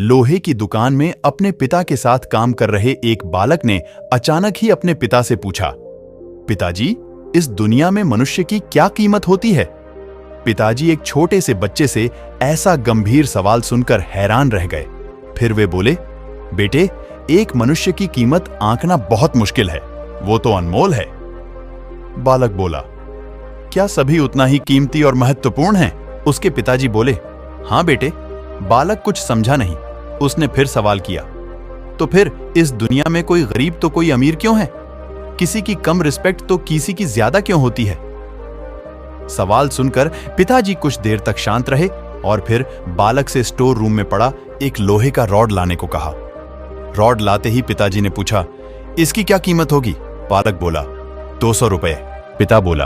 लोहे की दुकान में अपने पिता के साथ काम कर रहे एक बालक ने अचानक ही अपने पिता से पूछा, पिताजी, इस दुनिया में मनुष्य की क्या कीमत होती है? पिताजी एक छोटे से बच्चे से ऐसा गंभीर सवाल सुनकर हैरान रह गए। फिर वे बोले, बेटे, एक मनुष्य की कीमत आंकना बहुत मुश्किल है, वो तो अनमोल है। बालक बोला, क्या सभी उतना ही कीमती और महत्वपूर्ण हैं? उसके पिताजी बोले, हाँ बेटे। बालक कुछ समझा नहीं। उसने फिर सवाल किया, तो फिर इस दुनिया में कोई गरीब तो कोई अमीर क्यों है? किसी की कम रिस्पेक्ट तो किसी की ज्यादा क्यों होती है? सवाल सुनकर पिताजी कुछ देर तक शांत रहे और फिर बालक से स्टोर रूम में पड़ा एक लोहे का रॉड लाने को कहा। रॉड लाते ही पिताजी ने पूछा, इसकी क्या कीमत होगी? बालक बोला, 200 रुपए। पिता बोला,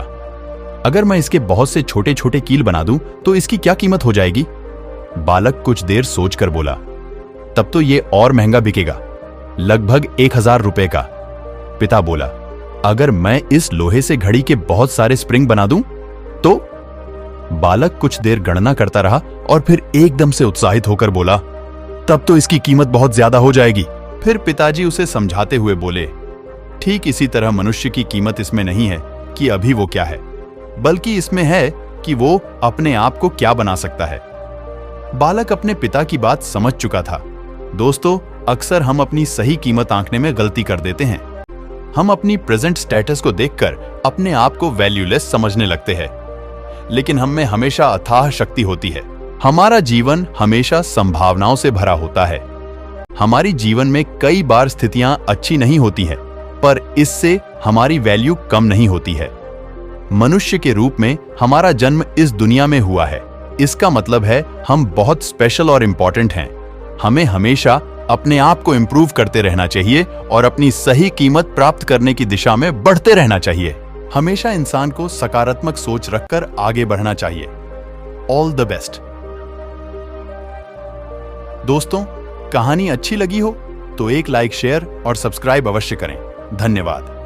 अगर मैं इसके बहुत से छोटे छोटे कील बना दूं तो इसकी क्या कीमत हो जाएगी? बालक कुछ देर सोचकर बोला, तब तो ये और महंगा बिकेगा, लगभग 1000 रुपए का। पिता बोला, अगर मैं इस लोहे से घड़ी के बहुत सारे स्प्रिंग बना दूं तो? बालक कुछ देर गणना करता रहा और फिर एकदम से उत्साहित होकर बोला, तब तो इसकी कीमत बहुत ज्यादा हो जाएगी। फिर पिताजी उसे समझाते हुए बोले, ठीक इसी तरह मनुष्य की कीमत इसमें नहीं है कि अभी वो क्या है, बल्कि इसमें है कि वो अपने आप को क्या बना सकता है। बालक अपने पिता की बात समझ चुका था। दोस्तों, अक्सर हम अपनी सही कीमत आंकने में गलती कर देते हैं। हम अपनी प्रेजेंट स्टेटस को देखकर अपने आप को वैल्यूलेस समझने लगते हैं, लेकिन हम में हमेशा अथाह शक्ति होती है। हमारा जीवन हमेशा संभावनाओं से भरा होता है। हमारी जीवन में कई बार स्थितियां अच्छी नहीं होती हैं, पर इससे हमारी वैल्यू कम नहीं होती है। मनुष्य के रूप में हमारा जन्म इस दुनिया में हुआ है। इसका मतलब है हम बहुत स्पेशल और इंपॉर्टेंट हैं। हमें हमेशा अपने आप को इंप्रूव करते रहना चाहिए और अपनी सही कीमत प्राप्त करने की दिशा में बढ़ते रहना चाहिए। हमेशा इंसान को सकारात्मक सोच रखकर आगे बढ़ना चाहिए। All the best. दोस्तों, कहानी अच्छी लगी हो तो एक लाइक, शेयर और सब्सक्राइब अवश्य करें। धन्यवाद।